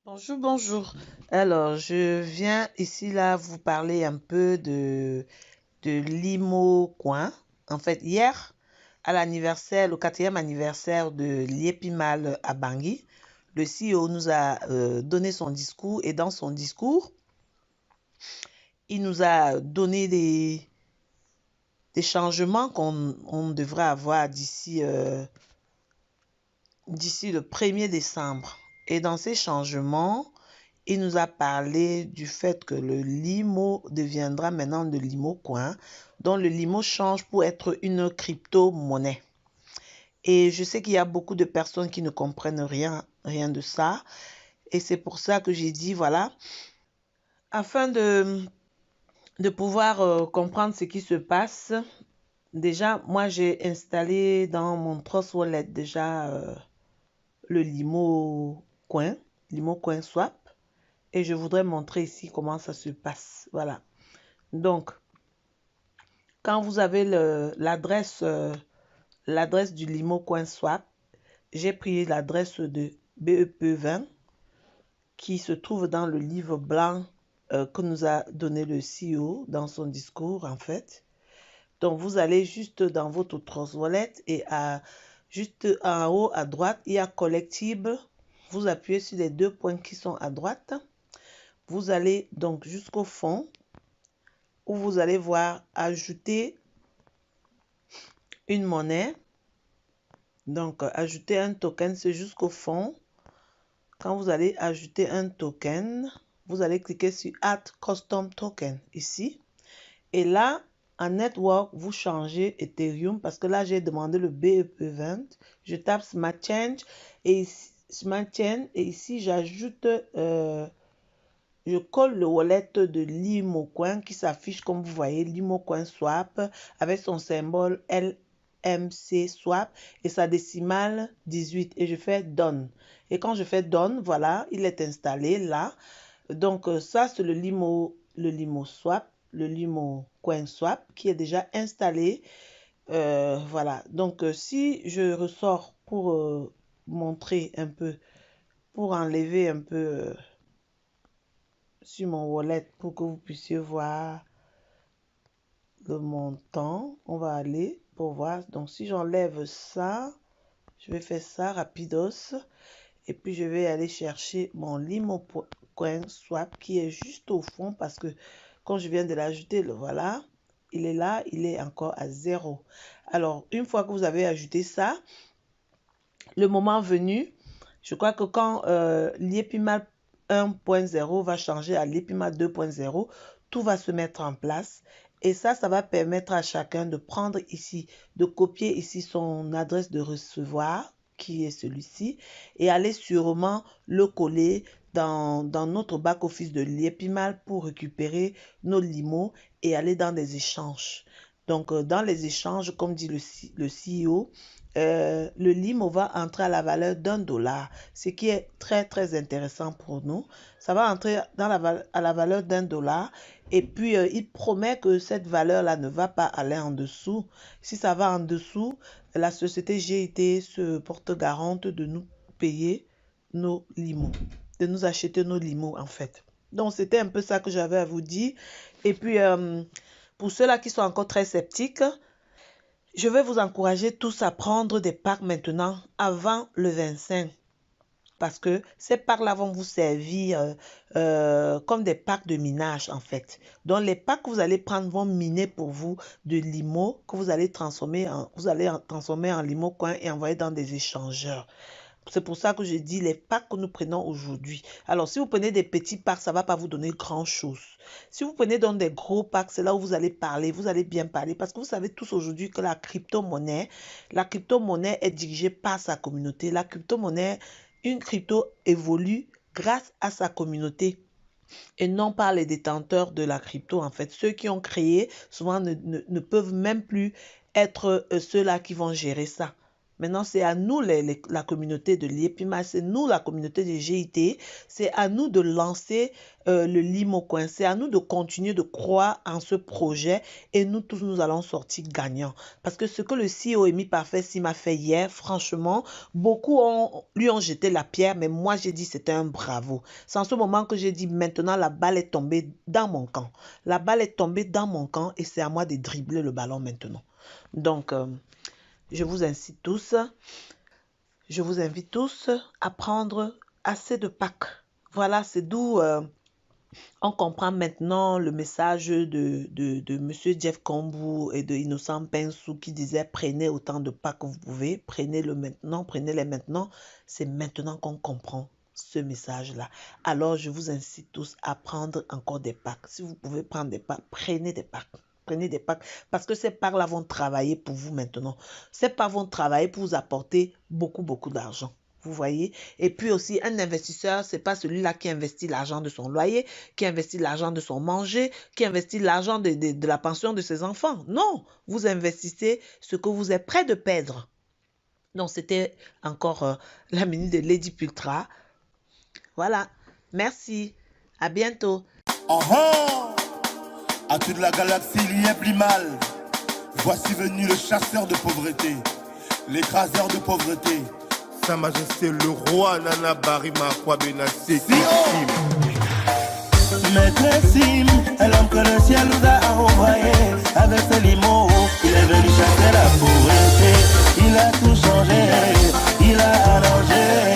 Bonjour, bonjour. Alors, je viens ici là vous parler un peu de l'Imo Coin. En fait, hier, à l'anniversaire, le quatrième anniversaire de l'Iepimal à Bangui, le CEO nous a donné son discours et dans son discours, il nous a donné des changements qu'on devrait avoir d'ici le 1er décembre. Et dans ces changements, il nous a parlé du fait que le Limo deviendra maintenant le Limo Coin, dont le Limo change pour être une crypto-monnaie. Et je sais qu'il y a beaucoup de personnes qui ne comprennent rien de ça. Et c'est pour ça que j'ai dit, voilà, afin de pouvoir comprendre ce qui se passe, déjà, moi, j'ai installé dans mon Trust Wallet déjà le Limo Coin Swap. Et je voudrais montrer ici comment ça se passe. Voilà. Donc, quand vous avez l'adresse du Limo Coin Swap, j'ai pris l'adresse de BEP20 qui se trouve dans le livre blanc que nous a donné le CEO dans son discours en fait. Donc, vous allez juste dans votre Trust Wallet et juste en haut à droite, il y a Collectible. Vous appuyez sur les deux points qui sont à droite. Vous allez donc jusqu'au fond où vous allez voir ajouter une monnaie. Donc, ajouter un token, c'est jusqu'au fond. Quand vous allez ajouter un token, vous allez cliquer sur Add Custom Token ici. Et là, en Network, vous changez Ethereum parce que là, j'ai demandé le BEP20. Je tape Smart Change et ici, j'ajoute, je colle le wallet de LimoCoin qui s'affiche comme vous voyez, LimoCoin Swap avec son symbole LMC Swap et sa décimale 18 et je fais Done. Et quand je fais Done, voilà, il est installé là. Donc ça, c'est le Limo Swap, le Limo Coin Swap qui est déjà installé. Voilà, donc si je ressors pour montrer un peu, pour enlever un peu sur mon wallet pour que vous puissiez voir le montant, on va aller pour voir. Donc si j'enlève ça, je vais faire ça rapidos. Et puis je vais aller chercher mon Limo Coin Swap qui est juste au fond parce que quand je viens de l'ajouter, le voilà, il est là, il est encore à 0. Alors, une fois que vous avez ajouté ça, le moment venu, je crois que quand l'Iepimal 1.0 va changer à l'Iepimal 2.0, tout va se mettre en place. Et ça va permettre à chacun de prendre ici, de copier ici son adresse de recevoir, qui est celui-ci, et aller sûrement le coller dans notre back-office de l'Iepimal pour récupérer nos limos et aller dans des échanges. Donc, dans les échanges, comme dit le CEO, le limo va entrer à la valeur d'1 $, ce qui est très très intéressant pour nous. Ça va entrer à la valeur d'1 $ et puis il promet que cette valeur-là ne va pas aller en dessous. Si ça va en dessous, la société GIT se porte garante de nous payer nos limos, de nous acheter nos limos en fait. Donc c'était un peu ça que j'avais à vous dire. Et puis pour ceux-là qui sont encore très sceptiques, je vais vous encourager tous à prendre des packs maintenant avant le 25 parce que ces packs-là vont vous servir comme des packs de minage en fait. Donc les packs que vous allez prendre vont miner pour vous de limo que vous allez transformer en limo coin et envoyer dans des échangeurs. C'est pour ça que je dis les packs que nous prenons aujourd'hui. Alors, si vous prenez des petits packs, ça ne va pas vous donner grand-chose. Si vous prenez donc des gros packs, c'est là où vous allez parler, vous allez bien parler. Parce que vous savez tous aujourd'hui que la crypto-monnaie est dirigée par sa communauté. La crypto-monnaie, une crypto évolue grâce à sa communauté et non par les détenteurs de la crypto. En fait, ceux qui ont créé, souvent ne peuvent même plus être ceux-là qui vont gérer ça. Maintenant, c'est à nous, la communauté de l'IEPIMA, c'est nous, la communauté des GIT, c'est à nous de lancer le lime au coin, c'est à nous de continuer de croire en ce projet et nous tous, nous allons sortir gagnants. Parce que ce que le CEO Emi Parfait m'a fait hier, franchement, beaucoup lui ont jeté la pierre, mais moi, j'ai dit c'était un bravo. C'est en ce moment que j'ai dit maintenant, la balle est tombée dans mon camp. La balle est tombée dans mon camp et c'est à moi de dribbler le ballon maintenant. Donc, je vous invite tous à prendre assez de Pâques. Voilà, c'est d'où on comprend maintenant le message de Monsieur Jeff Kambou et de Innocent Pensou qui disait prenez autant de Pâques que vous pouvez, prenez-les maintenant. C'est maintenant qu'on comprend ce message-là. Alors, je vous incite tous à prendre encore des Pâques. Si vous pouvez prendre des Pâques, prenez des Pâques. Prenez des Pâques parce que ces Pâques-là vont travailler pour vous maintenant. Ces Pâques vont travailler pour vous apporter beaucoup d'argent. Vous voyez? Et puis aussi, un investisseur, c'est pas celui-là qui investit l'argent de son loyer, qui investit l'argent de son manger, qui investit l'argent de la pension de ses enfants. Non, vous investissez ce que vous êtes prêt de perdre. Donc, c'était encore la minute de Lady Pultra. Voilà. Merci. À bientôt. À toute la galaxie, il y a plus mal. Voici venu le chasseur de pauvreté, l'écraseur de pauvreté. Sa Majesté le roi Nana Barima Kwabenassi. Maître Sim est l'homme que le ciel nous a envoyé. Avec ses limons, il est venu chasser la pauvreté. Il a tout changé, il a arrangé.